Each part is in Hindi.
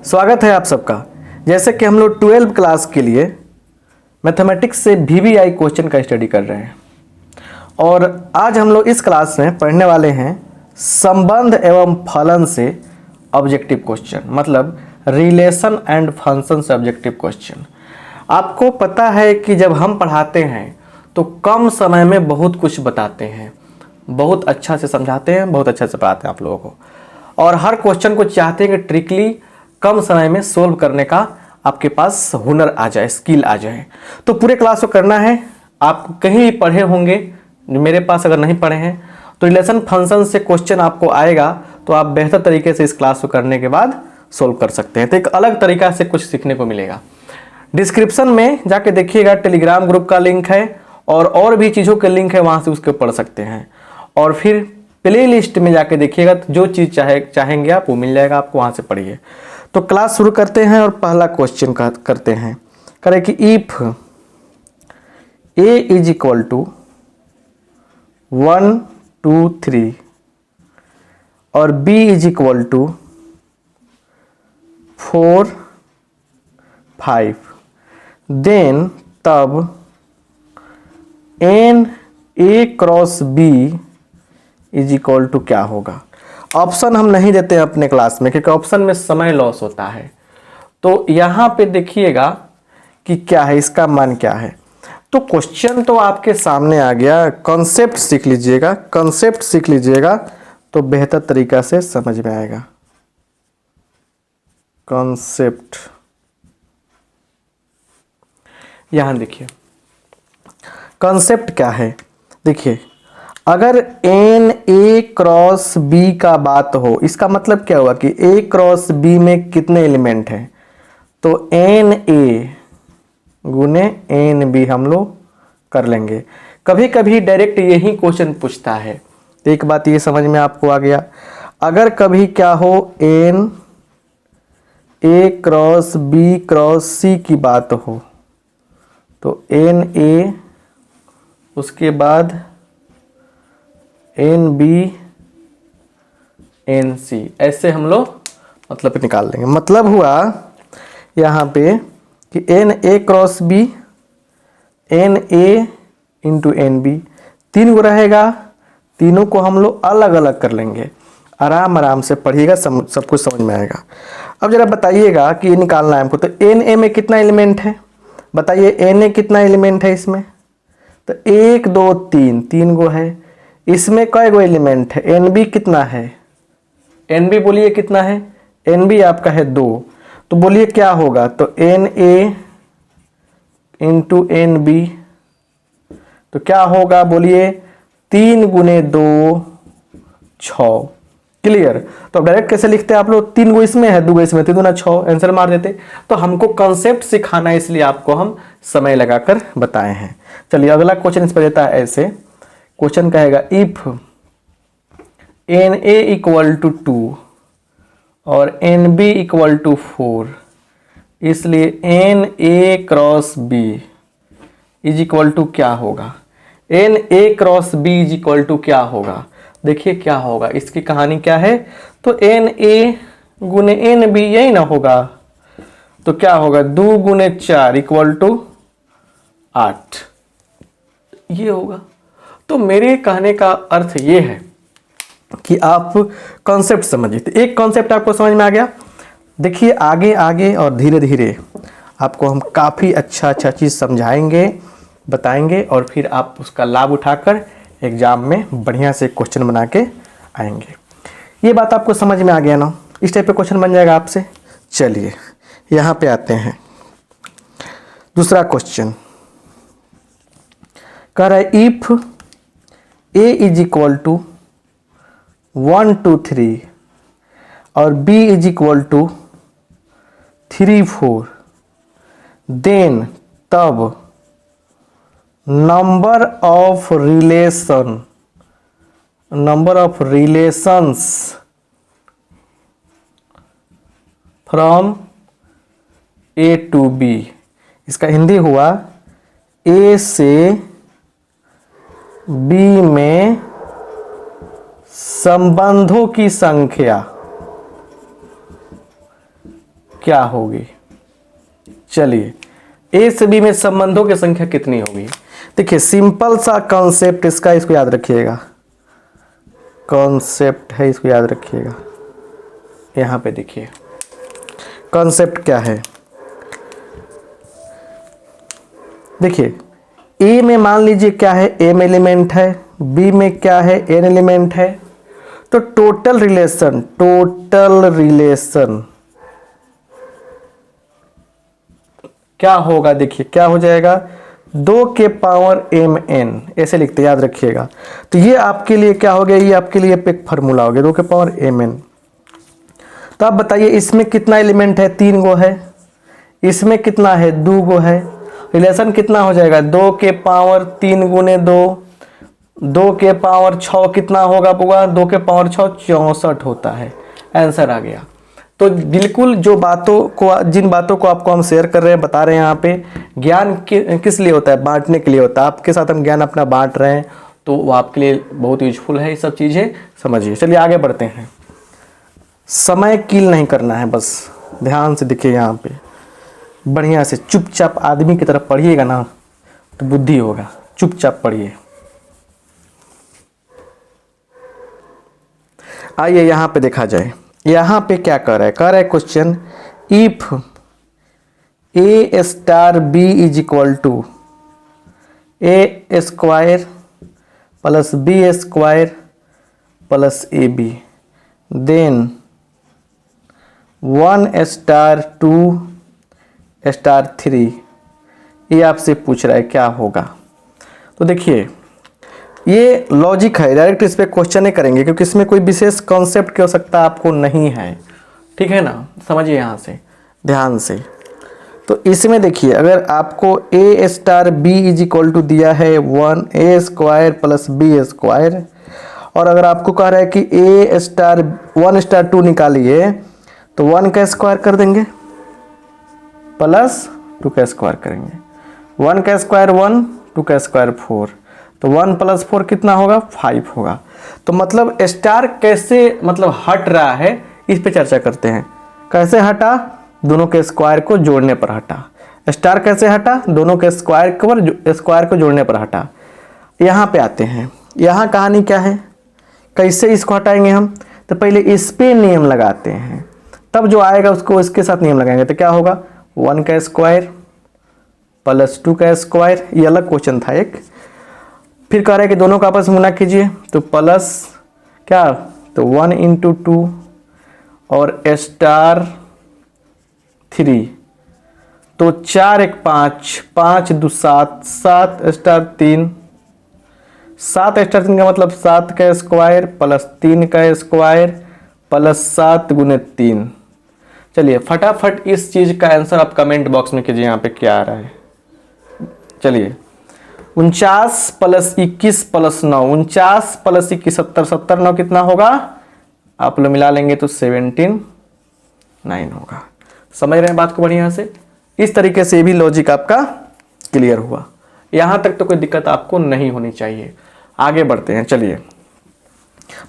स्वागत है आप सबका। जैसे कि हम लोग 12 क्लास के लिए मैथमेटिक्स से वीवीआई क्वेश्चन का स्टडी कर रहे हैं और आज हम लोग इस क्लास में पढ़ने वाले हैं संबंध एवं फलन से ऑब्जेक्टिव क्वेश्चन, मतलब रिलेशन एंड फंक्शन से ऑब्जेक्टिव क्वेश्चन। आपको पता है कि जब हम पढ़ाते हैं तो कम समय में बहुत कुछ बताते हैं, बहुत अच्छा से समझाते हैं, बहुत अच्छा से पढ़ाते हैं आप लोगों को, और हर क्वेश्चन को चाहते हैं कि ट्रिकली कम समय में सोल्व करने का आपके पास हुनर आ जाए, स्किल आ जाए। तो पूरे क्लास को करना है। आप कहीं भी पढ़े होंगे, मेरे पास अगर नहीं पढ़े हैं तो रिलेशन फंक्शन से क्वेश्चन आपको आएगा तो आप बेहतर तरीके से इस क्लास को करने के बाद सोल्व कर सकते हैं। तो एक अलग तरीका से कुछ सीखने को मिलेगा। डिस्क्रिप्शन में जाके देखिएगा, टेलीग्राम ग्रुप का लिंक है और भी चीज़ों के लिंक है, वहाँ से उसके पढ़ सकते हैं। और फिर प्ले लिस्ट में जाके देखिएगा, तो जो चीज़ चाहेंगे आप वो मिल जाएगा आपको, वहाँ से पढ़िए। तो क्लास शुरू करते हैं और पहला क्वेश्चन करते हैं। करें कि if A is equal to 1 2 3 और B is equal to 4 5, then तब N A cross B is equal to क्या होगा। ऑप्शन हम नहीं देते हैं अपने क्लास में क्योंकि ऑप्शन में समय लॉस होता है। तो यहाँ पे देखिएगा कि क्या है, इसका मान क्या है। तो क्वेश्चन तो आपके सामने आ गया, कॉन्सेप्ट सीख लीजिएगा। कॉन्सेप्ट सीख लीजिएगा तो बेहतर तरीका से समझ में आएगा। कॉन्सेप्ट यहाँ देखिए, कॉन्सेप्ट क्या है। देखिए, अगर एन ए क्रॉस बी का बात हो, इसका मतलब क्या हुआ कि ए क्रॉस बी में कितने एलिमेंट हैं, तो एन ए गुने एन बी हम लोग कर लेंगे। कभी कभी डायरेक्ट यही क्वेश्चन पूछता है, तो एक बात ये समझ में आपको आ गया। अगर कभी क्या हो, N A cross B cross C की बात हो तो एन ए, उसके बाद एन बी एन सी, ऐसे हम लोग मतलब निकाल लेंगे। मतलब हुआ यहाँ पे कि n A cross B, n A into n B, 3 गो रहेगा। तीनों को हम लोग अलग अलग कर लेंगे। आराम आराम से पढ़िएगा, सब कुछ समझ में आएगा। अब जरा बताइएगा कि ये निकालना है हमको, तो एन ए में कितना एलिमेंट है बताइए। एन ए कितना एलिमेंट है इसमें, तो 1 2 3, 3 गो है। इसमें कई गो एलिमेंट है, एन बी कितना है, एन बी बोलिए कितना है, एन बी आपका है 2। तो बोलिए क्या होगा, तो n A into n B, तो क्या होगा बोलिए, 3 गुने 2 6। क्लियर। तो अब डायरेक्ट कैसे लिखते हैं आप लोग, 3 गो इसमें है, 2 गो इसमें, 3 दूना 6, आंसर मार देते। तो हमको कंसेप्ट सिखाना है, इसलिए आपको हम समय लगाकर बताए हैं। चलिए अगला क्वेश्चन इस पर देता है ऐसे। क्वेश्चन कहेगा if n A equal to 2 और एन बी इक्वल टू 4, इसलिए n A cross B is equal to क्या होगा। N A cross B is equal to क्या होगा, देखिए क्या होगा। इसकी कहानी क्या है, तो एन ए गुने एन बी, यही ना होगा। तो क्या होगा, 2 गुने 4 इक्वल टू 8, ये होगा। तो मेरे कहने का अर्थ ये है कि आप कॉन्सेप्ट समझिए। तो एक कॉन्सेप्ट आपको समझ में आ गया। देखिए आगे आगे और धीरे धीरे आपको हम काफ़ी अच्छा चीज़ समझाएंगे, बताएंगे, और फिर आप उसका लाभ उठाकर एग्जाम में बढ़िया से क्वेश्चन बना के आएंगे। ये बात आपको समझ में आ गया ना, इस टाइप पे क्वेश्चन बन जाएगा आपसे। चलिए यहाँ पे आते हैं। दूसरा क्वेश्चन कह रहा है if A is equal to 1 2 3 और B is equal to 3 4, then तब number of relations from A to B. इसका हिंदी हुआ ए से बी में संबंधों की संख्या क्या होगी? चलिए, ए से बी में संबंधों की संख्या कितनी होगी? देखिए सिंपल सा कॉन्सेप्ट इसका, इसको याद रखिएगा, कॉन्सेप्ट है, इसको याद रखिएगा। यहाँ पे देखिए कॉन्सेप्ट क्या है। देखिए ए में मान लीजिए क्या है, m एलिमेंट है, बी में क्या है, n एलिमेंट है। तो टोटल रिलेशन क्या होगा? देखिए क्या हो जाएगा, 2 के पावर mn, ऐसे लिखते याद रखिएगा। तो ये आपके लिए क्या हो गया, ये आपके लिए एक फार्मूला हो गया, 2 के पावर mn। तो आप बताइए इसमें कितना एलिमेंट है? 3 गो है। इसमें कितना है? 2 गो है। रिलेशन कितना हो जाएगा? 2 के पावर 3 गुने 2, 2 के पावर 6 कितना होगा पूरा? 2 के पावर 6 64 होता है। आंसर आ गया। तो बिल्कुल जो बातों को, जिन बातों को आपको हम शेयर कर रहे हैं, बता रहे हैं, यहाँ पे ज्ञान किस लिए होता है? बांटने के लिए होता है। आपके साथ हम ज्ञान अपना बांट रहे हैं, तो वो आपके लिए बहुत यूजफुल है। ये सब चीज़ें समझिए। चलिए आगे बढ़ते हैं। समय किल नहीं करना है, बस ध्यान से देखिए। यहाँ पे बढ़िया से चुपचाप आदमी की तरफ पढ़िएगा ना तो बुद्धि होगा। चुपचाप पढ़िए। आइए यहाँ पे देखा जाए, यहाँ पे क्या कर रहा है? कह रहा है question, if A star B is equal to A square plus B square plus A B, then 1 star 2 star 3, ये आपसे पूछ रहा है क्या होगा। तो देखिए ये लॉजिक है, डायरेक्ट इस पर क्वेश्चन नहीं करेंगे क्योंकि इसमें कोई विशेष कॉन्सेप्ट की आवश्यकता आपको नहीं है। ठीक है ना? समझिए यहाँ से ध्यान से। तो इसमें देखिए, अगर आपको A star B is equal to दिया है 1 स्क्वायर प्लस बी स्क्वायर, और अगर आपको कह रहा है कि ए स्टार 1 स्टार 2 निकालिए, तो 1 का स्क्वायर कर देंगे प्लस 2 का स्क्वायर करेंगे। 1 का स्क्वायर 1, 2 का स्क्वायर 4, तो 1 प्लस 4 कितना होगा? 5 होगा। तो मतलब स्टार कैसे मतलब हट रहा है, इस पे चर्चा करते हैं। कैसे हटा? दोनों के स्क्वायर को जोड़ने पर हटा। स्टार कैसे हटा? दोनों के स्क्वायर को जोड़ने पर हटा। यहाँ पे आते हैं। यहाँ कहानी क्या है, कैसे इसको हटाएंगे हम? तो पहले इस पे नियम लगाते हैं, तब जो आएगा उसको इसके साथ नियम लगाएंगे। तो क्या होगा? 1 का स्क्वायर प्लस 2 का स्क्वायर, ये अलग क्वेश्चन था एक। फिर कह रहा है कि दोनों का आपस में गुणा कीजिए, तो प्लस क्या? तो 1 इंटू 2 और स्टार 3, तो 4 1 5, 5 2 7, 7 स्टार 3, 7 स्टार 3 का मतलब 7 का स्क्वायर प्लस 3 का स्क्वायर प्लस 7 गुने 3। चलिए फटाफट इस चीज का आंसर आप कमेंट बॉक्स में कीजिए, यहाँ पे क्या आ रहा है। चलिए 49 प्लस 21 प्लस 9, 49 प्लस 21 70, 70 9 कितना होगा? आप लोग मिला लेंगे तो 17 9 होगा। समझ रहे हैं बात को बढ़िया से? इस तरीके से भी लॉजिक आपका क्लियर हुआ। यहाँ तक तो कोई दिक्कत आपको नहीं होनी चाहिए। आगे बढ़ते हैं। चलिए,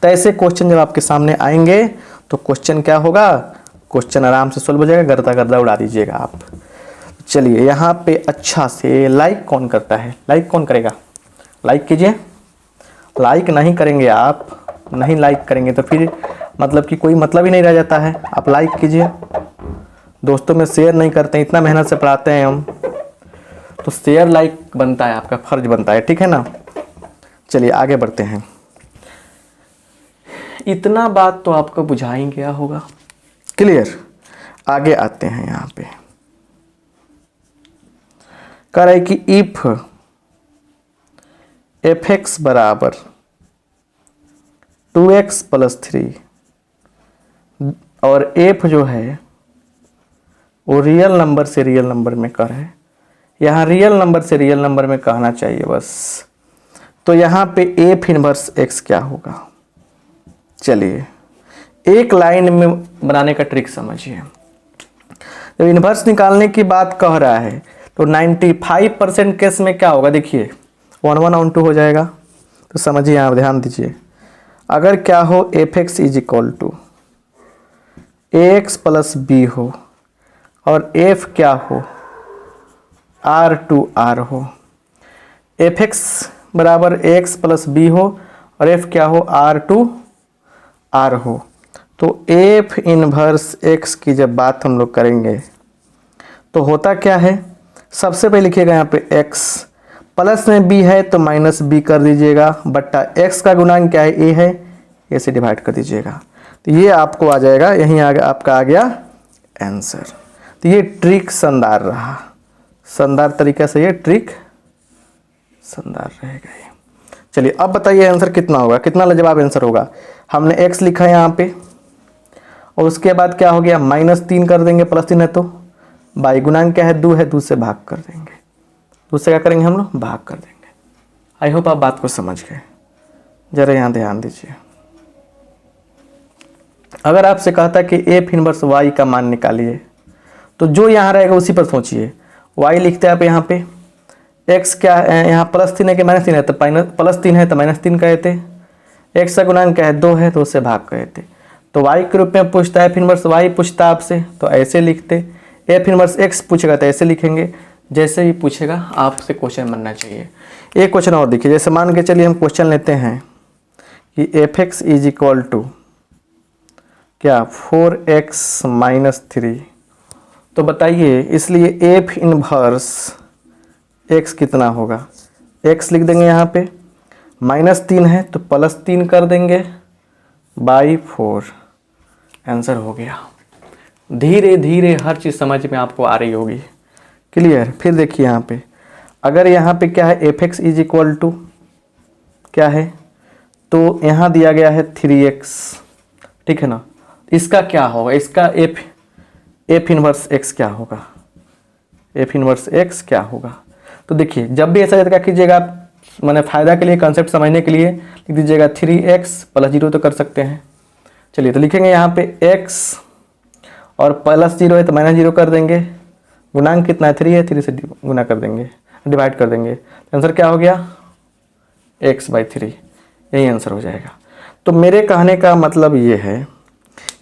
तो ऐसे क्वेश्चन जब आपके सामने आएंगे तो क्वेश्चन क्या होगा? क्वेश्चन आराम से सोल्व हो जाएगा, गर्दा गर्दा उड़ा दीजिएगा आप। चलिए यहाँ पे अच्छा से लाइक कौन करता है? लाइक कौन करेगा? लाइक कीजिए। लाइक नहीं करेंगे आप, नहीं लाइक करेंगे तो फिर मतलब कि कोई मतलब ही नहीं रह जाता है। आप लाइक कीजिए। दोस्तों में शेयर नहीं करते हैं, इतना मेहनत से पढ़ाते हैं हम, तो शेयर लाइक बनता है, आपका फर्ज बनता है। ठीक है ना? चलिए आगे बढ़ते हैं। इतना बात तो आपको बुझा ही गया होगा, क्लियर? आगे आते हैं। यहाँ पे कह रहा है कि इफ fx बराबर 2x प्लस 3, और f जो है वो रियल नंबर से रियल नंबर में कर है। यहाँ रियल नंबर से रियल नंबर में कहना चाहिए बस। तो यहाँ पे f इनवर्स x क्या होगा? चलिए एक लाइन में बनाने का ट्रिक समझिए। जब इनवर्स निकालने की बात कह रहा है तो 95% केस में क्या होगा? देखिए 1 1 on 2 हो जाएगा। तो समझिए, यहाँ ध्यान दीजिए। अगर क्या हो, f x is equal to a x plus b हो, और एफ क्या हो, R2R हो, एफ एक्स बराबर एक्स प्लस बी हो और एफ क्या हो, R2R हो। तो एफ इनवर्स एक्स की जब बात हम लोग करेंगे तो होता क्या है, सबसे पहले लिखिएगा यहाँ पे x, प्लस में b है तो माइनस b कर दीजिएगा, बट्टा x का गुणांक क्या है, a है, a से डिवाइड कर दीजिएगा। तो ये आपको आ जाएगा, यहीं आपका आ गया आंसर। तो ये ट्रिक शानदार रहा, शानदार तरीके से ये ट्रिक शानदार रहेगा ये। चलिए अब बताइए आंसर कितना होगा, कितना लाजवाब आंसर होगा। हमने x लिखा है यहाँ पे और उसके बाद क्या हो गया, -3 कर देंगे, +3 है तो बाई गुणांक क्या है, 2 है, 2 से भाग कर देंगे, 2 से क्या करेंगे हम लोग, भाग कर देंगे। आई होप आप बात को समझ गए। जरा यहाँ ध्यान दीजिए, अगर आपसे कहता कि एफ इनवर्स वाई का मान निकालिए तो जो यहाँ रहेगा उसी पर सोचिए। वाई लिखते हैं आप यहाँ पे, एक्स क्या है, यहाँ +3 है कि -3 है, तो +3 है तो -3 कहे थे, एक्स का गुणांक क्या है, 2 है तो उससे भाग कहे थे। तो वाई के रूप में पूछता है, एफ इनवर्स वाई पूछता है आपसे तो ऐसे लिखते, एफ इनवर्स एक्स पूछेगा तो ऐसे लिखेंगे, जैसे ही पूछेगा आपसे क्वेश्चन बनना चाहिए। एक क्वेश्चन और देखिए, जैसे मान के चलिए हम क्वेश्चन लेते हैं कि f x is equal to क्या, 4x - 3। तो बताइए इसलिए एफ इनवर्स x कितना होगा, x लिख देंगे यहाँ पे, -3 है तो +3 कर देंगे बाई 4, आंसर हो गया। धीरे धीरे हर चीज़ समझ में आपको आ रही होगी, क्लियर। फिर देखिए यहाँ पे, अगर यहाँ पे क्या है, f x is equal to क्या है, तो यहाँ दिया गया है 3x, ठीक है ना। इसका क्या होगा, इसका एफ इनवर्स एक्स क्या होगा, एफ इनवर्स एक्स क्या होगा। तो देखिए जब भी ऐसा क्या कीजिएगा आप, मैंने फ़ायदा के लिए, कंसेप्ट समझने के लिए लिख दीजिएगा 3x + 0 तो कर सकते हैं। चलिए तो लिखेंगे यहाँ पे x और +0 है तो -0 कर देंगे, गुणांक कितना है, 3 है, 3 से गुना कर देंगे, डिवाइड कर देंगे, तो आंसर क्या हो गया, x/3, यही आंसर हो जाएगा। तो मेरे कहने का मतलब ये है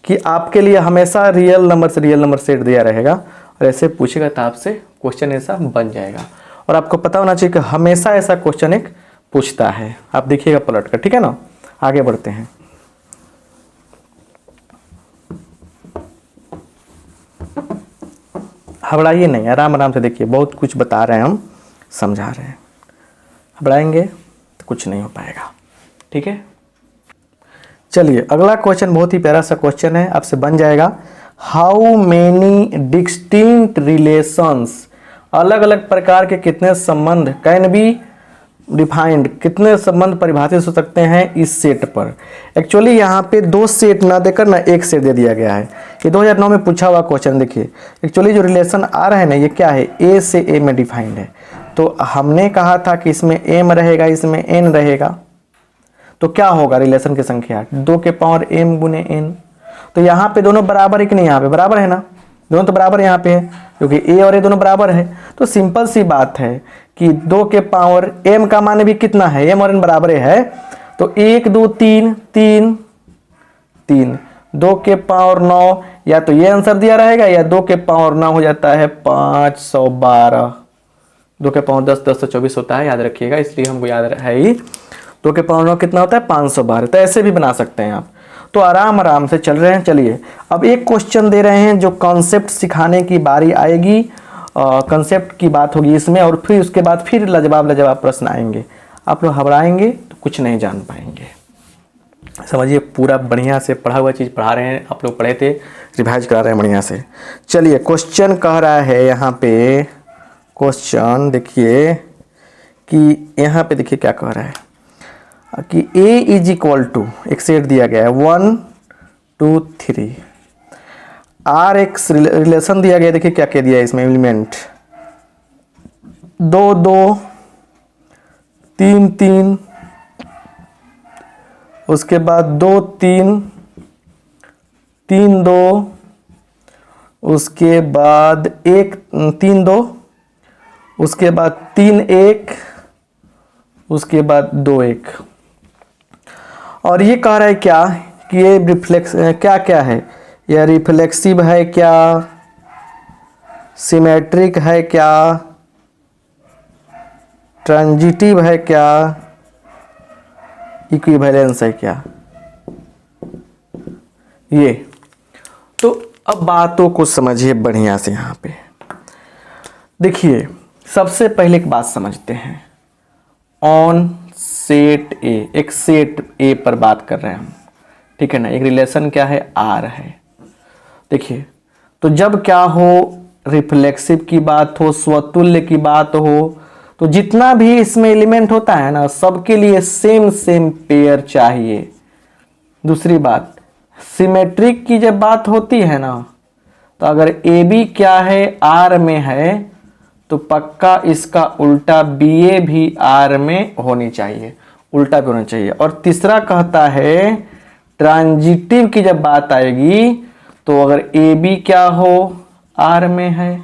कि आपके लिए हमेशा रियल नंबर से रियल नंबर सेट दिया रहेगा और ऐसे पूछेगा तो आपसे क्वेश्चन ऐसा बन जाएगा। और आपको पता होना चाहिए कि हमेशा ऐसा क्वेश्चन एक पूछता है, आप देखिएगा पलट कर, ठीक है ना। आगे बढ़ते हैं, घबराइए नहीं, आराम आराम से देखिए, बहुत कुछ बता रहे हैं हम, समझा रहे हैं। घबराएंगे तो कुछ नहीं हो पाएगा, ठीक है। चलिए अगला क्वेश्चन बहुत ही प्यारा सा क्वेश्चन है, आपसे बन जाएगा। हाउ मेनी डिस्टिंक्ट रिलेशंस, अलग अलग प्रकार के कितने संबंध, कैन बी डिफाइंड, कितने संबंध परिभाषित हो सकते हैं इस सेट पर। एक्चुअली यहाँ पे 2 सेट ना देकर ना 1 सेट दे दिया गया है। ये 2009 में पूछा हुआ क्वेश्चन, देखिए एक्चुअली जो रिलेशन आ रहा है ना, ये क्या है, ए से ए में डिफाइंड है। तो हमने कहा था कि इसमें एम रहेगा, इसमें एन रहेगा, तो क्या होगा रिलेशन की संख्या, 2 के पावर m गुने n। तो यहाँ पे दोनों बराबर है कि नहीं, यहाँ पे बराबर है ना, दोनों तो बराबर यहाँ पे है क्योंकि a और a दोनों बराबर है। तो सिंपल सी बात है कि 2 के पावर m का मान भी कितना है, m और n बराबर है, तो 1 2 3 3 3, 2 के पावर 9, या तो ये आंसर दिया रहेगा या 2 के पावर 9 हो जाता है 512, 2 के पावर 10 10 से 24 होता है, याद रखिएगा, इसलिए हमको याद है ही। 2 के पावर 9 कितना होता है, 512। तो ऐसे भी बना सकते हैं आप, तो आराम आराम से चल रहे हैं। चलिए अब एक क्वेश्चन दे रहे हैं जो कॉन्सेप्ट सिखाने की बारी आएगी, कॉन्सेप्ट की बात होगी इसमें, और फिर उसके बाद फिर लाजवाब लाजवाब प्रश्न आएंगे। आप लोग घबराएंगे तो कुछ नहीं जान पाएंगे। समझिए पूरा बढ़िया से पढ़ा हुआ चीज़ पढ़ा रहे हैं, आप लोग पढ़े थे, रिवाइज करा रहे हैं बढ़िया से। चलिए क्वेश्चन कह रहा है यहाँ पे, क्वेश्चन देखिए कि यहाँ पे देखिए क्या कह रहा है कि a इज इक्वल टू, एक सेट दिया गया है 1 2 3, आर एक रिलेशन दिया गया है, देखिए क्या क्या दिया है इसमें, एलिमेंट 2 2 3 3, उसके बाद 2 3 3 2, उसके बाद 1 3 2, उसके बाद 3 1, उसके बाद 2 1। और ये कह रहा है क्या कि ये रिफ्लेक्स क्या क्या है, यह रिफ्लेक्सिव है क्या, सिमेट्रिक है क्या, ट्रांजिटिव है क्या, इक्विवेलेंस है क्या। ये तो अब बातों को समझिए बढ़िया से। यहाँ पे देखिए, सबसे पहले एक बात समझते हैं। ऑन सेट ए, एक सेट ए पर बात कर रहे हैं हम, ठीक है ना। एक रिलेशन क्या है, आर है। देखिए, तो जब क्या हो, रिफ्लेक्सिव की बात हो, स्वतुल्य की बात हो, तो जितना भी इसमें एलिमेंट होता है ना, सबके लिए सेम सेम पेयर चाहिए। दूसरी बात, सिमेट्रिक की जब बात होती है ना, तो अगर ए बी क्या है, आर में है, तो पक्का इसका उल्टा बी ए भी आर में होनी चाहिए, उल्टा भी होना चाहिए। और तीसरा कहता है, ट्रांजिटिव की जब बात आएगी, तो अगर ए बी क्या हो, आर में है,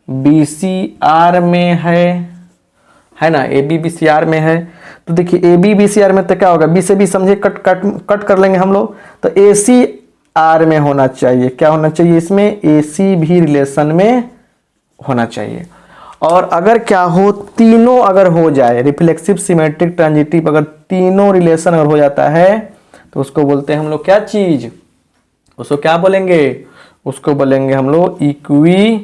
बी सी आर में है ना, A B B C R में है, तो देखिए A B B C R में तो क्या होगा, बी से बी समझे कट कट कट कर लेंगे हम लोग, तो ए सी आर में होना चाहिए। क्या होना चाहिए इसमें, ए सी भी रिलेशन में होना चाहिए। और अगर क्या हो, तीनों अगर हो जाए, रिफ्लेक्सिव, सिमेट्रिक, ट्रांजिटिव, अगर तीनों रिलेशन अगर हो जाता है, तो उसको बोलते हैं हम लोग क्या चीज, उसको क्या बोलेंगे, उसको बोलेंगे हम लोग इक्विवेलेंस,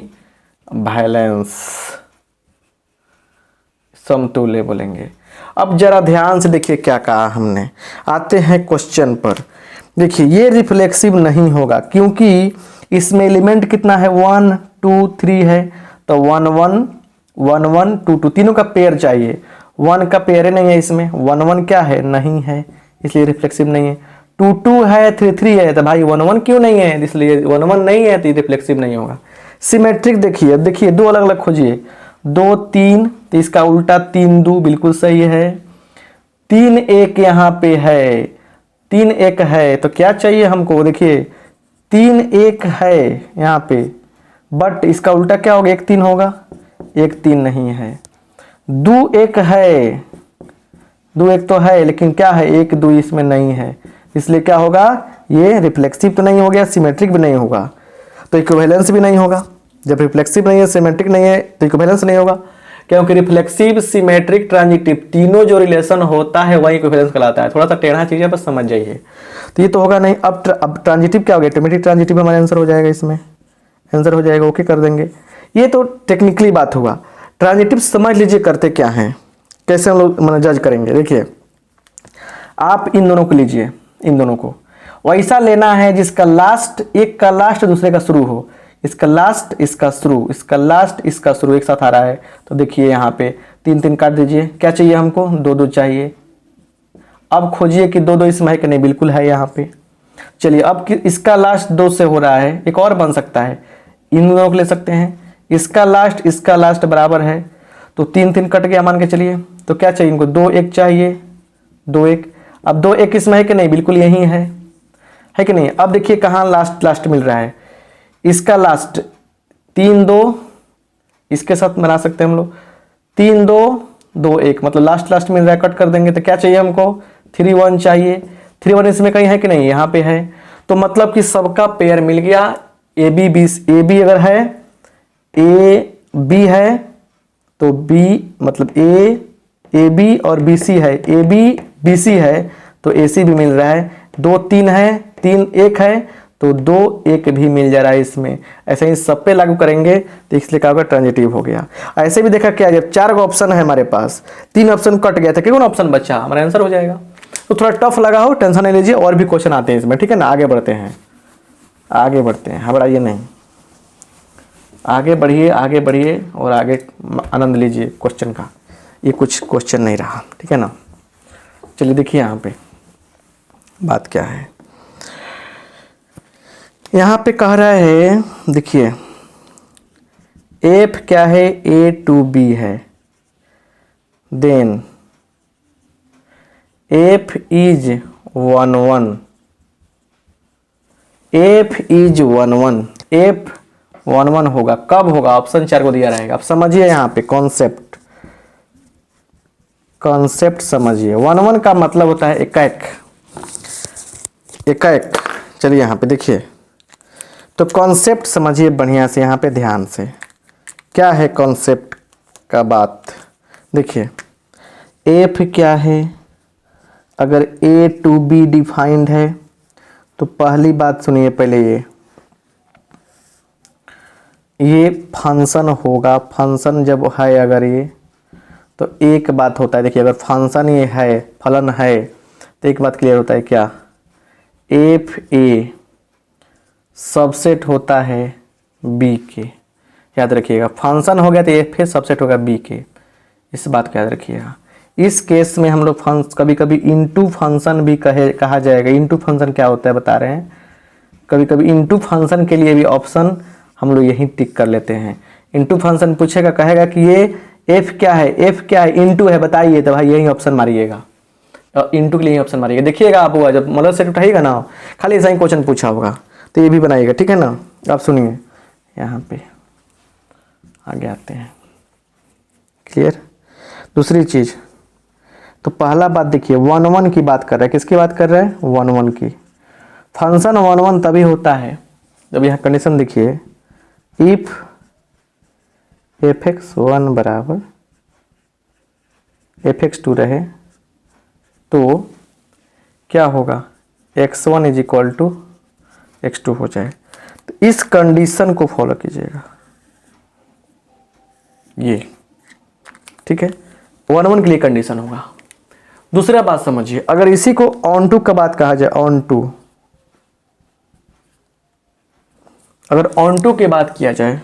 समतुल्य बोलेंगे। अब जरा ध्यान से देखिए क्या कहा हमने। आते हैं क्वेश्चन पर। देखिए, ये रिफ्लेक्सिव नहीं होगा क्योंकि इसमें एलिमेंट कितना है, 1 2 3 है, तो 1 1 1 1 2 2, तीनों का पेयर चाहिए। 1 का पेयर नहीं है इसमें, 1 1 क्या है, नहीं है, इसलिए रिफ्लेक्सिव नहीं है। 2 2 है, 3 3 है, तो भाई 1 1 क्यों नहीं है, इसलिए 1 1 नहीं है, तो ये रिफ्लेक्सिव नहीं होगा। सिमेट्रिक देखिए, देखिए दो अलग अलग खोजिए, 2 3, तो इसका उल्टा 3 2 बिल्कुल सही है। 3 1 यहाँ पे है, 3 1 है, तो क्या चाहिए हमको, देखिए 3 1 है यहाँ पे, बट इसका उल्टा क्या होगा, 1 3 होगा, 1 3 नहीं है। 2 1 है, 2 1 तो है, लेकिन क्या है, 1 2 इसमें नहीं है, इसलिए क्या होगा, ये रिफ्लेक्सिव तो नहीं हो गया, सिमेट्रिक भी नहीं होगा, तो इक्विवेलेंस भी नहीं होगा। जब रिफ्लेक्सिव नहीं है, सिमेट्रिक नहीं है, तो इक्विवेलेंस नहीं होगा, क्योंकि रिफ्लेक्सिव, सिमेट्रिक, ट्रांजिटिव तीनों जो रिलेशन होता है वही इक्विवेलेंस कहलाता है। थोड़ा सा टेढ़ा चीज है, बस समझ जाइए। तो ये तो होगा नहीं। अब ट्रांजिटिव क्या हो गया, ऑटोमेटिक ट्रांजिटिव हमारा आंसर हो जाएगा, इसमें आंसर हो जाएगा, ओके कर देंगे। ये तो टेक्निकली बात हुआ। ट्रांजिटिव समझ लीजिए करते क्या हैं, कैसे हम लोग जज करेंगे। देखिए, आप इन दोनों को लीजिए, इन दोनों को वैसा लेना है जिसका लास्ट, एक का लास्ट दूसरे का शुरू हो, इसका लास्ट इसका शुरू, इसका लास्ट इसका शुरू एक साथ आ रहा है। तो देखिए यहाँ पे 3 3 काट दीजिए, क्या चाहिए हमको, 2 2 चाहिए। अब खोजिए कि 2 2 इसमें है कि नहीं, बिल्कुल है यहाँ पे। चलिए, अब इसका लास्ट 2 से हो रहा है, एक और बन सकता है, इन दोनों को ले सकते हैं, इसका लास्ट बराबर है, तो 3 3 कट गया मान के चलिए। तो क्या चाहिए इनको, 2 1 चाहिए, 2 1। अब 2 1 इसमें है कि नहीं, बिल्कुल यही है कि नहीं। अब देखिए कहाँ लास्ट मिल रहा है, इसका लास्ट 3 2, इसके साथ मिला सकते हैं हम लोग, 3 2 2 1, मतलब लास्ट मिल रहा है, कट कर देंगे। तो क्या चाहिए हमको, 3 1 चाहिए, 3 1 इसमें कहीं है कि नहीं, यहाँ पे है। तो मतलब कि सबका पेयर मिल गया। ए बी अगर है, ए बी है, तो बी मतलब ए बी और बी सी है, ए बी बी सी है, तो ए सी भी मिल रहा है। 2 3 है, 3 1 है, तो 2 1 भी मिल जा रहा है इसमें। ऐसे ही सब पे लागू करेंगे, तो इसलिए क्या होगा, ट्रांजिटिव हो गया। ऐसे भी देखा क्या, जब 4 का ऑप्शन है हमारे पास, 3 ऑप्शन कट गया था, कौन ऑप्शन बचा, हमारा आंसर हो जाएगा। तो थोड़ा टफ लगा हो, टेंशन नहीं लीजिए, और भी क्वेश्चन आते हैं इसमें, ठीक है ना। आगे बढ़ते हैं, घबराइए नहीं, आगे बढ़िए और आगे आनंद लीजिए क्वेश्चन का। ये कुछ क्वेश्चन नहीं रहा, ठीक है ना। चलिए देखिए यहाँ पे बात क्या है। यहाँ पे कह रहा है, देखिए एफ क्या है, ए टू बी है, then f is 1 1, f is 1 1, f 1 1 होगा, कब होगा, ऑप्शन 4 को दिया रहेगा। अब समझिए यहाँ पे कॉन्सेप्ट समझिए। 1 1 का मतलब होता है एकाएक। चलिए यहाँ पे देखिए, तो कॉन्सेप्ट समझिए बढ़िया से यहाँ पे ध्यान से, क्या है कॉन्सेप्ट का बात। देखिए एफ क्या है, अगर ए टू बी डिफाइंड है तो पहली बात सुनिए पहले, ये फंक्शन होगा। फंक्शन जब है अगर ये, तो एक बात होता है, देखिए अगर फंक्शन ये है, फलन है, तो एक बात क्लियर होता है क्या, एफ ए सबसेट होता है बी के। याद रखिएगा फंक्शन हो गया तो एफ ए सबसेट होगा बी के, इस बात को याद रखिएगा। इस केस में हम लोग कभी कभी इनटू फंक्शन भी कहा जाएगा। इनटू फंक्शन क्या होता है बता रहे हैं, कभी कभी इनटू फंक्शन के लिए भी ऑप्शन हम लोग यही टिक कर लेते हैं। इनटू फंक्शन पूछेगा, कहेगा कि ये एफ क्या है, एफ क्या है, इनटू है बताइए, तो भाई यही ऑप्शन मारिएगा, इनटू के लिए ऑप्शन मारिएगा। देखिएगा आप हुआ जब मदर सेट उठाइएगा ना, खाली ऐसा ही क्वेश्चन पूछा होगा तो ये भी बनाइएगा, ठीक है ना। आप सुनिए यहाँ पे आगे आते हैं, क्लियर। दूसरी चीज, तो पहला बात देखिए 1 1 की बात कर रहा है, किसकी बात कर रहा है, 1 1 की। फंक्शन 1 1 तभी होता है जब यहाँ कंडीशन देखिए, इफ एफ एक्स 1 बराबर एफ एक्स 2 रहे तो क्या होगा, x1 is equal to x2 हो जाए। तो इस कंडीशन को फॉलो कीजिएगा, ये ठीक है, 1 1 के लिए कंडीशन होगा। दूसरा बात समझिए, अगर इसी को ऑन टू का बात कहा जाए, ऑन टू, अगर ऑन टू की बात किया जाए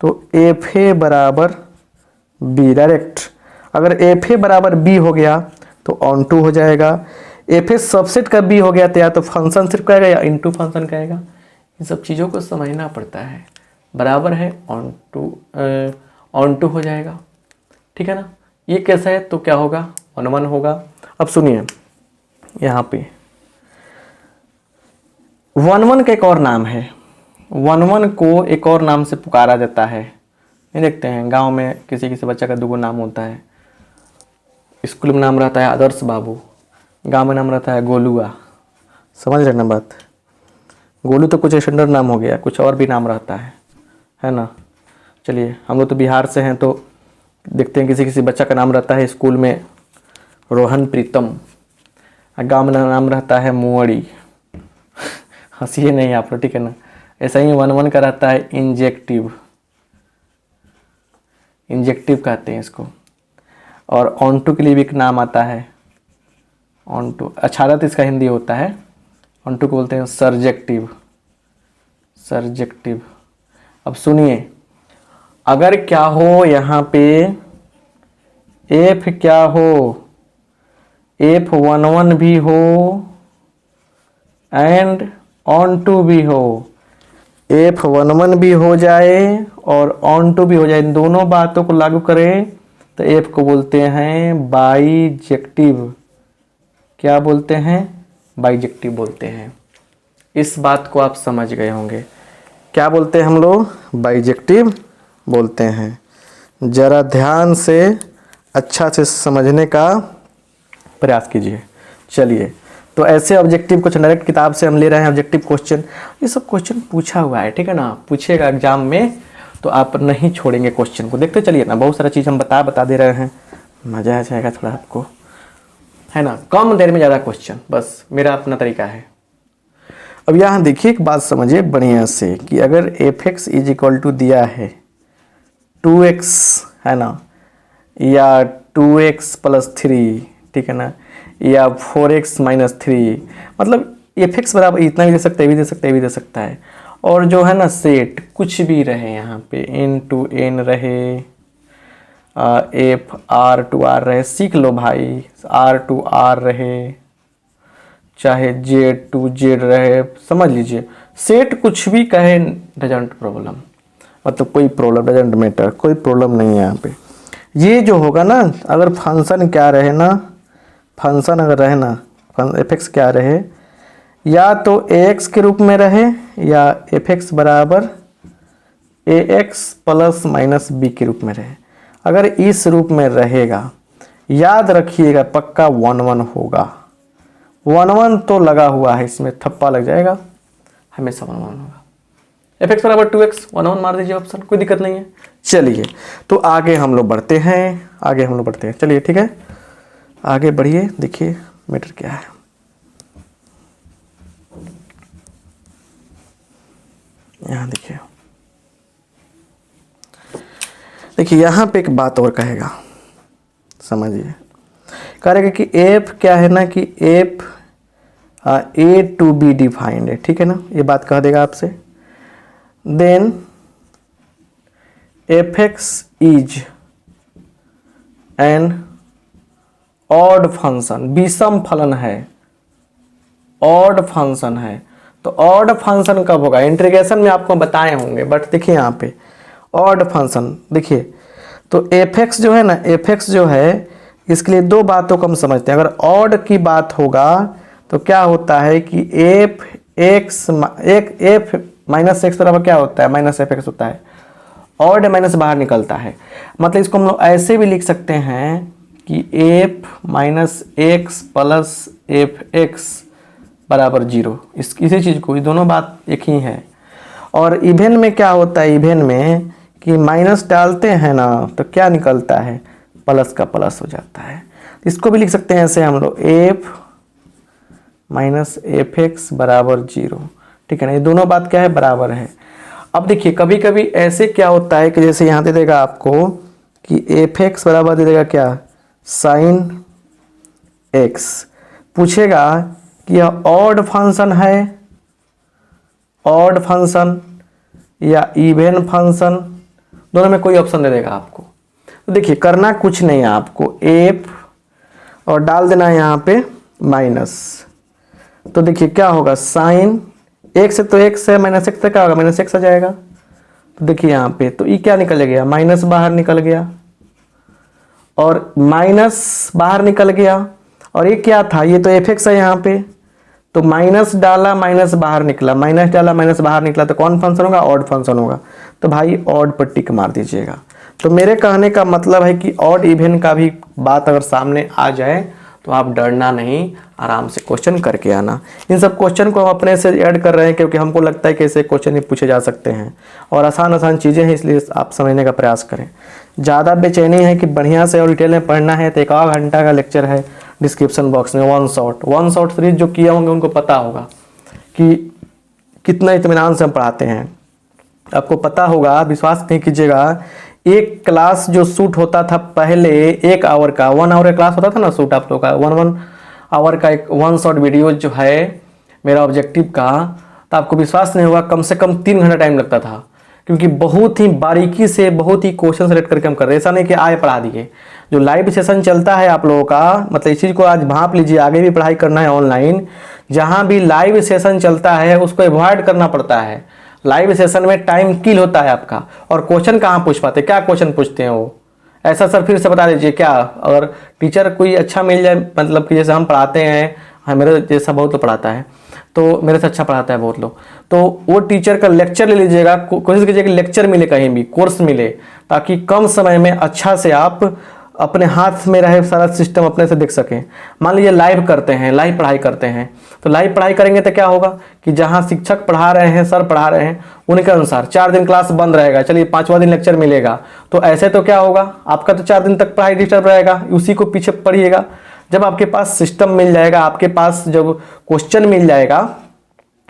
तो एफ ए बराबर बी डायरेक्ट। अगर एफ ए बराबर बी हो गया तो ऑन टू हो जाएगा। एफ ए सबसेट का बी हो गया तो या तो फंक्शन सिर्फ कहेगा या इनटू फंक्शन कहेगा। इन सब चीज़ों को समझना पड़ता है। बराबर है ऑन टू हो जाएगा, ठीक है ना। ये कैसा है तो क्या होगा, 1 1 होगा। अब सुनिए यहाँ पे 1 1 का एक और नाम है, 1 1 को एक और नाम से पुकारा जाता है। नहीं देखते हैं गांव में किसी किसी बच्चा का 2 नाम होता है, स्कूल में नाम रहता है आदर्श बाबू, गांव में नाम रहता है गोलुआ। समझ रहे ना बात, गोलू तो कुछ स्टैंडर्ड नाम हो गया, कुछ और भी नाम रहता है ना। चलिए हम लोग तो बिहार से हैं तो देखते हैं किसी किसी बच्चा का नाम रहता है स्कूल में रोहन प्रीतम, गांव में नाम रहता है मुअड़ी। हंसिए नहीं आप लोग, ठीक है ना। ऐसा ही 1 1 का रहता है इंजेक्टिव, इंजेक्टिव कहते हैं इसको। और ऑन टू के लिए भी एक नाम आता है ऑन टू, अछादत इसका हिंदी होता है। ऑन टू को बोलते हैं सर्जेक्टिव, सर्जेक्टिव। अब सुनिए, अगर क्या हो यहाँ पे एफ क्या हो, एफ 1 1 भी हो एंड ऑन टू भी हो, एफ 1 1 भी हो जाए और ऑन टू भी हो जाए, इन दोनों बातों को लागू करें तो एफ को बोलते हैं बाइजेक्टिव। क्या बोलते हैं, बाइजेक्टिव बोलते हैं। इस बात को आप समझ गए होंगे, क्या बोलते हैं हम लोग, बाइजेक्टिव बोलते हैं। जरा ध्यान से अच्छा से समझने का प्रयास कीजिए। चलिए, तो ऐसे ऑब्जेक्टिव कुछ डायरेक्ट किताब से हम ले रहे हैं ऑब्जेक्टिव क्वेश्चन। ये सब क्वेश्चन पूछा हुआ है, ठीक है ना, पूछेगा एग्जाम में तो आप नहीं छोड़ेंगे क्वेश्चन को। देखते चलिए ना, बहुत सारा चीज़ हम बता दे रहे हैं, मज़ा आ जाएगा थोड़ा आपको, है ना। कम देर में ज़्यादा क्वेश्चन, बस मेरा अपना तरीका है। अब यहाँ देखिए एक बात समझिए बढ़िया से कि अगर f x is equal to दिया है 2x, है ना, या 2x + 3, ठीक है ना, या 4x - 3, मतलब एफ एक्स बराबर इतना भी दे सकता है, भी दे सकता है, भी दे सकता है। और जो है ना सेट कुछ भी रहे, यहाँ पे n to n रहे, एफ r to r रहे, सीख लो भाई, r to r रहे, चाहे z to z रहे, समझ लीजिए। सेट कुछ भी कहे डजंट प्रॉब्लम, मतलब कोई प्रॉब्लम डजंट मैटर, कोई प्रॉब्लम नहीं है यहाँ पे। ये जो होगा ना, अगर फंक्शन क्या रहे ना, फंक्शन अगर रहे ना, एफ एक्स क्या रहे, या तो ax के रूप में रहे या एफ एक्स बराबर ax ± b के रूप में रहे। अगर इस रूप में रहेगा, याद रखिएगा पक्का 1 1 होगा। 1 1 तो लगा हुआ है, इसमें थप्पा लग जाएगा, हमेशा 1 1 होगा। fx बराबर 2x 1 1 मार दीजिए ऑप्शन, कोई दिक्कत नहीं है। चलिए तो आगे हम लोग बढ़ते हैं, चलिए ठीक है आगे बढ़िए। देखिए मैटर क्या है, यहाँ देखिए यहाँ पे एक बात और कहेगा, समझिए। कहेगा कि एफ क्या है ना कि f A to B defined है, ठीक है ना, ये बात कह देगा आपसे। Then f x is an odd function, विषम फलन है, ऑड फंक्शन है। तो ऑड फंक्शन कब होगा, इंटीग्रेशन में आपको बताए होंगे, बट देखिए यहाँ पे ऑड फंक्शन देखिए। तो एफ एक्स जो है ना, एफ एक्स जो है इसके लिए दो बातों को हम समझते हैं। अगर ऑड की बात होगा तो क्या होता है कि f x F minus x बराबर क्या होता है, माइनस एफ एक्स होता है। ऑड माइनस बाहर निकलता है, मतलब इसको हम लोग ऐसे भी लिख सकते हैं कि F minus x plus F x बराबर 0। इसी चीज़ को, ये दोनों बात एक ही है। और इवेन में क्या होता है, इवेन में कि माइनस डालते हैं ना तो क्या निकलता है, प्लस का प्लस हो जाता है। इसको भी लिख सकते हैं ऐसे हम लोग, एफ माइनस एफ एक्स बराबर 0, ठीक है ना, ये दोनों बात क्या है, बराबर है। अब देखिए कभी कभी ऐसे क्या होता है कि जैसे यहाँ दे देगा आपको कि एफ एक्स बराबर दे देगा क्या, साइन एक्स, पूछेगा कि यह ऑड फंक्शन है, ऑड फंक्शन या इवन फंक्शन, दोनों में कोई ऑप्शन दे देगा आपको। तो देखिए करना कुछ नहीं है आपको, एफ और डाल देना है यहाँ पे माइनस। तो देखिए क्या होगा, साइन एक्स से तो एक्स है, माइनस एक्स से क्या होगा, माइनस एक्स आ जाएगा। तो देखिए यहाँ पे तो ये क्या निकल गया, माइनस बाहर निकल गया, और माइनस बाहर निकल गया। और ये क्या था, ये तो एफ एक्स है यहाँ पे, तो माइनस डाला माइनस बाहर निकला, माइनस डाला माइनस बाहर निकला, तो कौन फंक्शन होगा, ऑड फंक्शन होगा। तो भाई ऑड पर टिक मार दीजिएगा। तो मेरे कहने का मतलब है कि ऑड इवन का भी बात अगर सामने आ जाए तो आप डरना नहीं, आराम से क्वेश्चन करके आना। इन सब क्वेश्चन को हम अपने से ऐड कर रहे हैं क्योंकि हमको लगता है कि ऐसे क्वेश्चन ही पूछे जा सकते हैं और आसान आसान चीज़ें हैं, इसलिए आप समझने का प्रयास करें। ज़्यादा बेचैनी है कि बढ़िया से और डिटेल में पढ़ना है तो 1 घंटा का लेक्चर है डिस्क्रिप्शन बॉक्स में, वन शॉट सीरीज जो किए होंगे उनको पता होगा कि कितना इत्मीनान से हम पढ़ाते हैं। आपको पता होगा, विश्वास नहीं कीजिएगा, एक क्लास जो शूट होता था पहले 1 आवर का, 1 आवर का क्लास होता था ना शूट आप लोग का, 1 आवर का एक 1 शॉट वीडियो जो है मेरा ऑब्जेक्टिव का, तो आपको विश्वास नहीं होगा कम से कम 3 घंटा टाइम लगता था, क्योंकि बहुत ही बारीकी से बहुत ही क्वेश्चन सेलेक्ट करके हम कर रहे हैं। ऐसा नहीं कि आए पढ़ा दिए। जो लाइव सेशन चलता है आप लोगों का, मतलब इस चीज़ को आज भांप लीजिए, आगे भी पढ़ाई करना है ऑनलाइन, जहाँ भी लाइव सेशन चलता है उसको अवॉइड करना पड़ता है। लाइव सेशन में टाइम किल होता है आपका, और क्वेश्चन कहाँ पूछ पाते, क्या क्वेश्चन पूछते हैं वो, ऐसा सर फिर से बता दीजिए। क्या अगर टीचर कोई अच्छा मिल जाए, मतलब कि जैसे हम पढ़ाते हैं, हाँ मेरे जैसा बहुत लोग पढ़ाता है, तो मेरे से अच्छा पढ़ाता है बहुत लोग, तो वो टीचर का लेक्चर ले लीजिएगा, कोशिश कीजिए कि लेक्चर मिले, कहीं भी कोर्स मिले, ताकि कम समय में अच्छा से आप अपने हाथ में रहे सारा सिस्टम अपने से देख सकें। मान लीजिए लाइव करते हैं, लाइव पढ़ाई करते हैं, तो लाइव पढ़ाई करेंगे तो क्या होगा कि जहाँ शिक्षक पढ़ा रहे हैं, सर पढ़ा रहे हैं, उनके अनुसार 4 दिन क्लास बंद रहेगा, चलिए 5वां दिन लेक्चर मिलेगा, तो ऐसे तो क्या होगा, आपका तो 4 दिन तक पढ़ाई डिस्टर्ब रहेगा, उसी को पीछे पढ़िएगा। जब आपके पास सिस्टम मिल जाएगा, आपके पास जब क्वेश्चन मिल जाएगा,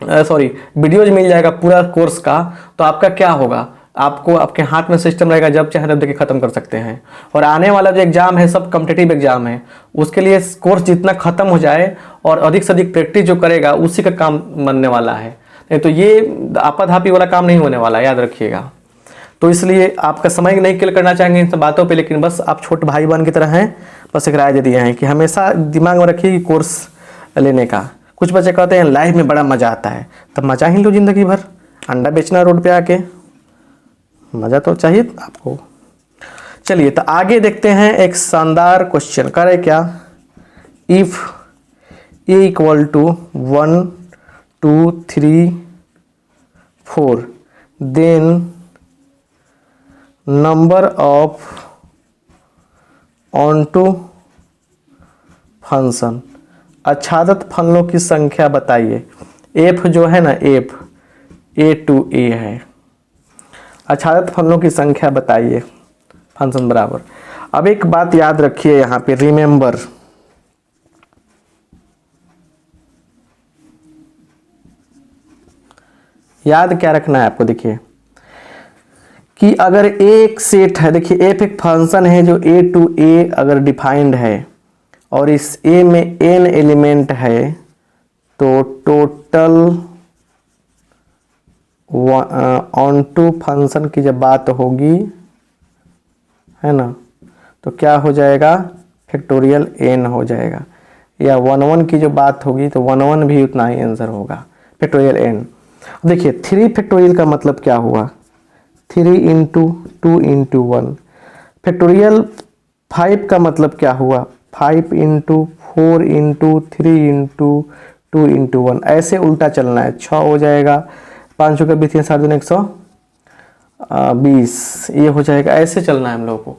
वीडियोज मिल जाएगा पूरा कोर्स का, तो आपका क्या होगा, आपको आपके हाथ में सिस्टम रहेगा, जब चाहे तब देखिए खत्म कर सकते हैं। और आने वाला जो एग्जाम है सब कॉम्पिटिटिव एग्जाम है, उसके लिए कोर्स जितना खत्म हो जाए और अधिक से अधिक प्रैक्टिस जो करेगा उसी का काम बनने वाला है, नहीं तो ये आपाधापी वाला काम नहीं होने वाला, याद रखिएगा। तो इसलिए आपका समय नहीं किल करना चाहेंगे इन सब बातों पे, लेकिन बस आप छोटे भाई बहन की तरह हैं, बस एक राय दे दिए हैं कि हमेशा दिमाग में रखिए कि कोर्स लेने का। कुछ बच्चे कहते हैं लाइफ में बड़ा मज़ा आता है, तब मज़ा ही लो ज़िंदगी भर, अंडा बेचना रोड पे आके, मज़ा तो चाहिए आपको। चलिए तो आगे देखते हैं, एक शानदार क्वेश्चन करे क्या, if A equal to 1 2 3 4 then number of onto function, आच्छादित फलनों की संख्या बताइए। एफ जो है ना, एफ A to A है, आच्छादित फलनों की संख्या बताइए, फंक्शन बराबर। अब एक बात याद रखिए यहाँ पे, रिमेंबर, याद क्या रखना है आपको, देखिए कि अगर ए एक सेट है, देखिए एफ एक फंक्शन है जो ए टू ए अगर डिफाइंड है और इस ए में एन एलिमेंट है, तो टोटल ऑन टू फंक्शन की जब बात होगी, है ना, तो क्या हो जाएगा, फैक्टोरियल एन हो जाएगा। या 1 1 की जो बात होगी तो 1 1 भी उतना ही आंसर होगा, फैक्टोरियल एन। देखिए 3 फैक्टोरियल का मतलब क्या हुआ, 3 इंटू 2 इंटू 1। फैक्टोरियल 5 का मतलब क्या हुआ, 5 इंटू 4 इंटू 3 इंटू 2 इंटू 1। ऐसे उल्टा चलना है, 6 हो जाएगा, 500 का 20 7 दूनी 120, ये हो जाएगा। ऐसे चलना है हम लोगों को।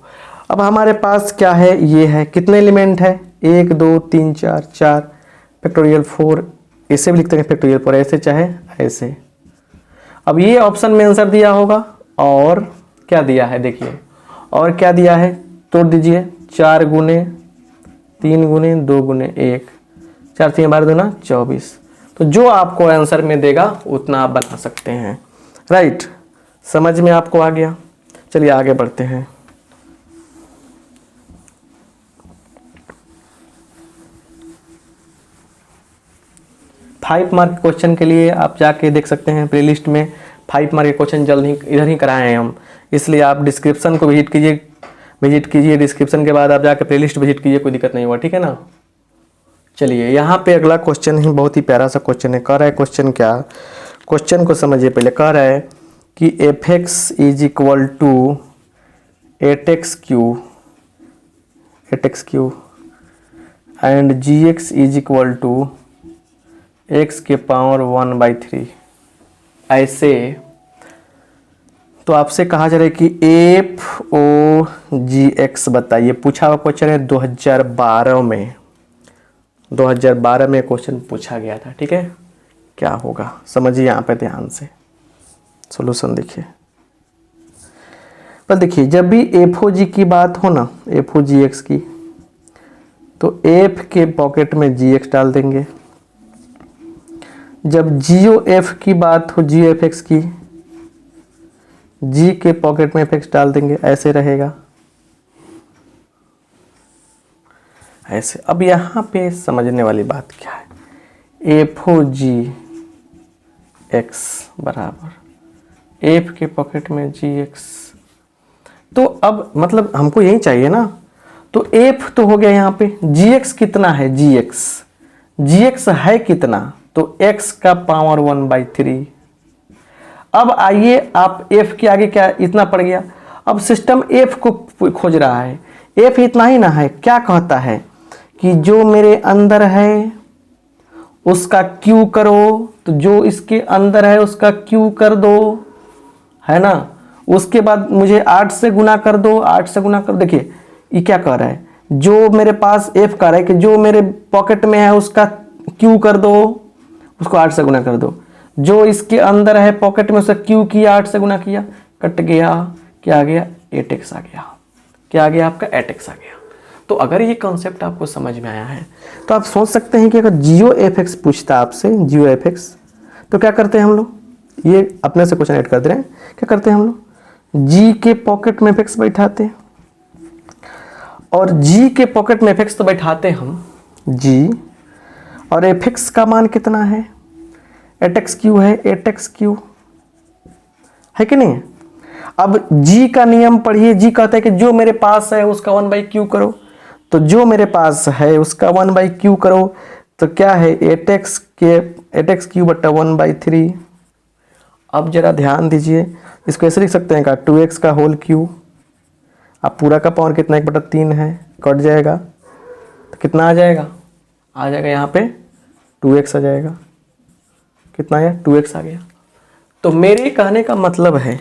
अब हमारे पास क्या है, ये है, कितने एलिमेंट है, 1 2 3 4 4, फैक्टोरियल 4, इसे भी लिखते हैं फैक्टोरियल 4, ऐसे चाहे ऐसे। अब ये ऑप्शन में आंसर दिया होगा, और क्या दिया है देखिए, और क्या दिया है, तोड़ दीजिए, 4 गुने 3 गुने 2 गुने 1, 4 3 12 दूना 24। तो जो आपको आंसर में देगा उतना आप बना सकते हैं, राइट। समझ में आपको आ गया। चलिए आगे बढ़ते हैं। फाइव मार्क क्वेश्चन के लिए आप जाके देख सकते हैं प्लेलिस्ट में, 5 मार्क के क्वेश्चन जल्द ही इधर ही कराए हैं हम, इसलिए आप डिस्क्रिप्शन को विजिट कीजिए, डिस्क्रिप्शन के बाद आप जाके प्लेलिस्ट विजिट कीजिए, कोई दिक्कत नहीं हुआ, ठीक है ना। चलिए यहाँ पे अगला क्वेश्चन ही बहुत ही प्यारा सा क्वेश्चन है। कह रहा है क्वेश्चन क्या, क्वेश्चन को समझिए पहले। कह रहा है कि f x is equal to 8x cube and g x is equal to x के पावर 1/3। ऐसे तो आपसे कहा जा रहा है कि एफ ओ जी एक्स बताइए। पूछा हुआ क्वेश्चन है 2012 में क्वेश्चन पूछा गया था, ठीक है। क्या होगा समझिए यहाँ पे ध्यान से, सॉल्यूशन देखिए। पर देखिए जब भी एफ ओ जी की बात हो ना, एफ ओ जी एक्स की, तो एफ के पॉकेट में जी एक्स डाल देंगे। जब जियो एफ की बात हो, जियो एफ एक्स की, जी के पॉकेट में एफ एक्स डाल देंगे, ऐसे रहेगा ऐसे। अब यहाँ पे समझने वाली बात क्या है, एफ ओ जी एक्स बराबर एफ के पॉकेट में जी एक्स। तो अब मतलब हमको यही चाहिए ना, तो एफ तो हो गया यहाँ पे, जी एक्स कितना है, जी एक्स है कितना, तो x का पावर 1/3। अब आइए आप f के आगे क्या इतना पड़ गया, अब सिस्टम f को खोज रहा है। f इतना ही ना है, क्या कहता है कि जो मेरे अंदर है उसका q करो, तो जो इसके अंदर है उसका q कर दो, है ना। उसके बाद मुझे 8 से गुना कर दो, 8 से गुना कर दो। देखिए ये क्या कह रहा है, जो मेरे पास f कह रहा है कि जो मेरे पॉकेट में है उसका q कर दो, उसको 8 से गुना कर दो। जो इसके अंदर है पॉकेट में, उसका क्यू किया, 8 से गुना किया, कट गया, क्या आ गया, 8x आ गया। क्या आ गया आपका, 8x आ गया। तो अगर ये कॉन्सेप्ट आपको समझ में आया है तो आप सोच सकते हैं कि अगर जियो एफ एक्स पूछता आपसे, जियो एफ एक्स, तो क्या करते हैं हम लोग, ये अपने से क्वेश्चन ऐड कर दे रहे हैं, क्या करते हैं हम लोग, जी के पॉकेट में एफ एक्स बैठाते हैं, और जी के पॉकेट में एफ एक्स तो बैठाते हम जी, और एफ एक्स का मान कितना है, 8x क्यू है, 8x क्यू है कि नहीं। अब g का नियम पढ़िए, g कहता है कि जो मेरे पास है उसका 1/q करो, तो जो मेरे पास है उसका 1/q करो, तो क्या है 8x क्यू बटा 1/3। अब जरा ध्यान दीजिए, इसको ऐसे लिख सकते हैं का 2x का होल क्यू। अब पूरा का पावर कितना, 1/3 है, कट जाएगा तो कितना आ जाएगा, यहाँ पे 2x आ जाएगा। कितना आया, 2x आ गया। तो मेरे कहने का मतलब है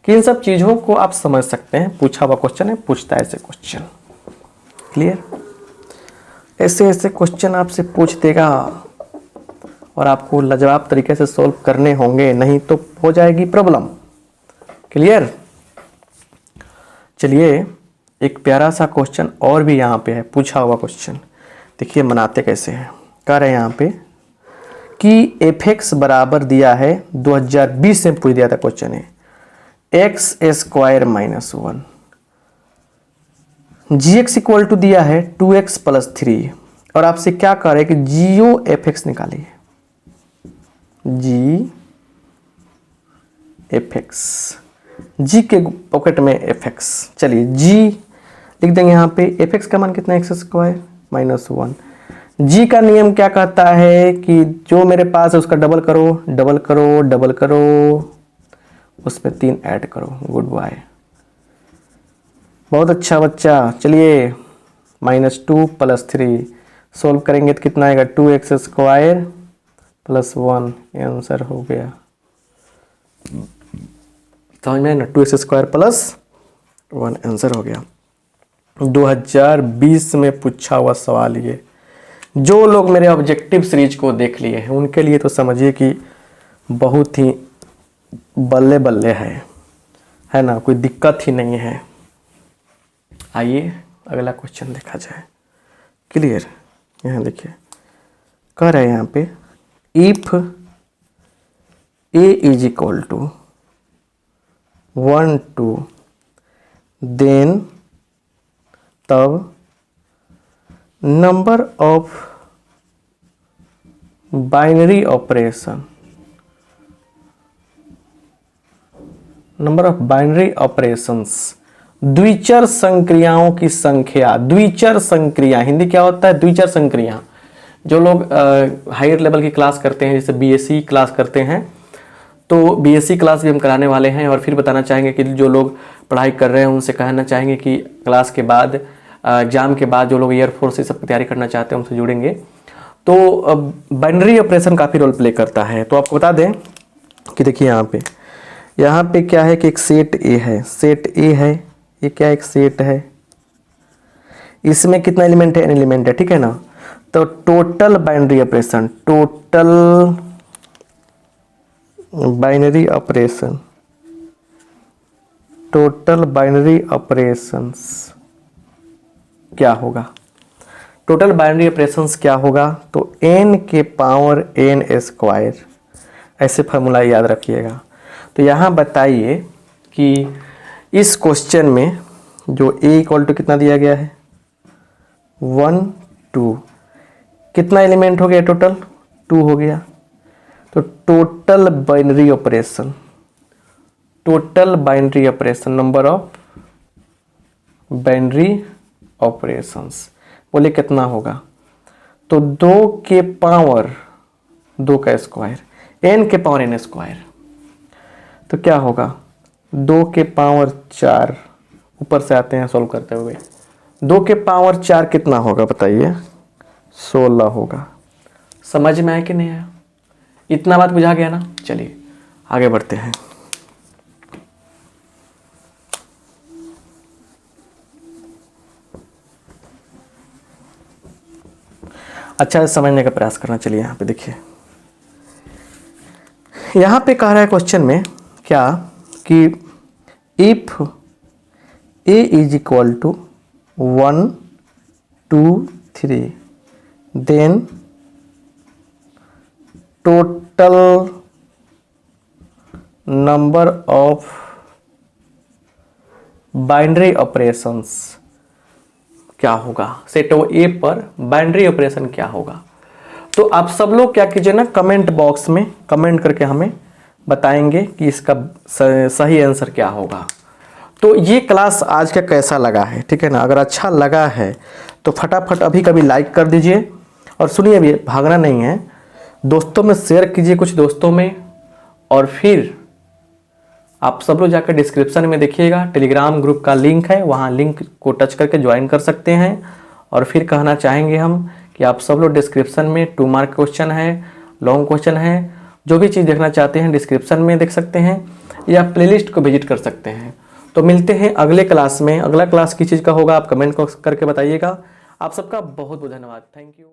कि इन सब चीज़ों को आप समझ सकते हैं। पूछा हुआ क्वेश्चन है, पूछता है ऐसे क्वेश्चन, क्लियर। ऐसे क्वेश्चन आपसे पूछ देगा और आपको लाजवाब तरीके से सॉल्व करने होंगे, नहीं तो हो जाएगी प्रॉब्लम। क्लियर। चलिए एक प्यारा सा क्वेश्चन और भी यहाँ पे है, पूछा हुआ क्वेश्चन। देखिए बनाते कैसे हैं। कह रहे हैं यहाँ पे कि fx बराबर दिया है 2020 में पूछ दिया था क्वेश्चन है x square minus 1, gx equal to दिया है 2x प्लस 3 और आपसे क्या कह रहे हैं कि जीओ fx निकालिए। जी fx, g के पॉकेट में fx। चलिए g लिख देंगे यहाँ पे। fx का मान कितना है x स्क्वायर माइनस 1। g का नियम क्या कहता है कि जो मेरे पास है उसका डबल करो डबल करो डबल करो, उसमें 3 ऐड करो। गुड बाय, बहुत अच्छा बच्चा। चलिए -2 + 3 सोल्व करेंगे तो कितना आएगा 2x स्क्वायर प्लस 1, ये आंसर हो गया। समझ में ना, 2x स्क्वायर प्लस 1 आंसर हो गया। 2020 में पूछा हुआ सवाल ये। जो लोग मेरे ऑब्जेक्टिव सीरीज को देख लिए हैं उनके लिए तो समझिए कि बहुत ही बल्ले बल्ले है ना, कोई दिक्कत ही नहीं है। आइए अगला क्वेश्चन देखा जाए। क्लियर। यहाँ देखिए कह रहे हैं यहाँ पे if a is equal to 1 2 then तब number of binary operation, number of binary operations, द्विचर संक्रियाओं की संख्या। द्विचर संक्रिया हिंदी क्या होता है? द्विचर संक्रिया। जो लोग हायर लेवल की क्लास करते हैं, जैसे बीएससी क्लास करते हैं, तो बीएससी क्लास भी हम कराने वाले हैं। और फिर बताना चाहेंगे कि जो लोग पढ़ाई कर रहे हैं उनसे कहना चाहेंगे कि क्लास के बाद, एग्जाम के बाद जो लोग एयरफोर्स से सब की तैयारी करना चाहते हैं उनसे जुड़ेंगे। तो बाइनरी ऑपरेशन काफ़ी रोल प्ले करता है। तो आपको बता दें कि देखिए यहाँ पे क्या है कि एक सेट ए है, सेट ए है, ये क्या एक सेट है, इसमें कितना एलिमेंट है? n एलिमेंट है, ठीक है ना। तो total binary operation, total binary operation, total binary operations क्या होगा? टोटल बाइनरी ऑपरेशंस क्या होगा? तो n के पावर n स्क्वायर, ऐसे फार्मूला याद रखिएगा। तो यहाँ बताइए कि इस क्वेश्चन में जो a इक्वल टू कितना दिया गया है 1 2, कितना एलिमेंट हो गया? टोटल 2 हो गया। तो total binary operation, total binary operation, number of binary operations बोले कितना होगा? तो 2 के पावर 2 का स्क्वायर, n के पावर n स्क्वायर, तो क्या होगा 2 के पावर 4, ऊपर से आते हैं सॉल्व करते हुए। 2 के पावर 4 कितना होगा बताइए? 16 होगा। समझ में आया कि नहीं आया? इतना बात बुझा गया ना। चलिए आगे बढ़ते हैं। अच्छा समझने का प्रयास करना। चलिए यहाँ पे देखिए, यहाँ पे कह रहा है क्वेश्चन में क्या कि if a is equal to 1 2 3 then total number of binary operations क्या होगा? सेट ए पर बाइनरी ऑपरेशन क्या होगा? तो आप सब लोग क्या कीजिए ना, कमेंट बॉक्स में कमेंट करके हमें बताएंगे कि इसका सही आंसर क्या होगा। तो ये क्लास आज का कैसा लगा है, ठीक है ना। अगर अच्छा लगा है तो फटाफट अभी कभी लाइक कर दीजिए। और सुनिए, अभी भागना नहीं है, दोस्तों में शेयर कीजिए, कुछ दोस्तों में। और फिर आप सब लोग जाकर डिस्क्रिप्शन में देखिएगा, टेलीग्राम ग्रुप का लिंक है, वहाँ लिंक को टच करके ज्वाइन कर सकते हैं। और फिर कहना चाहेंगे हम कि आप सब लोग डिस्क्रिप्शन में 2 मार्क क्वेश्चन है, लॉन्ग क्वेश्चन है, जो भी चीज़ देखना चाहते हैं डिस्क्रिप्शन में देख सकते हैं, या प्लेलिस्ट को विजिट कर सकते हैं। तो मिलते हैं अगले क्लास में। अगला क्लास किस चीज़ का होगा आप कमेंट करके बताइएगा। आप सबका बहुत बहुत धन्यवाद। Thank you.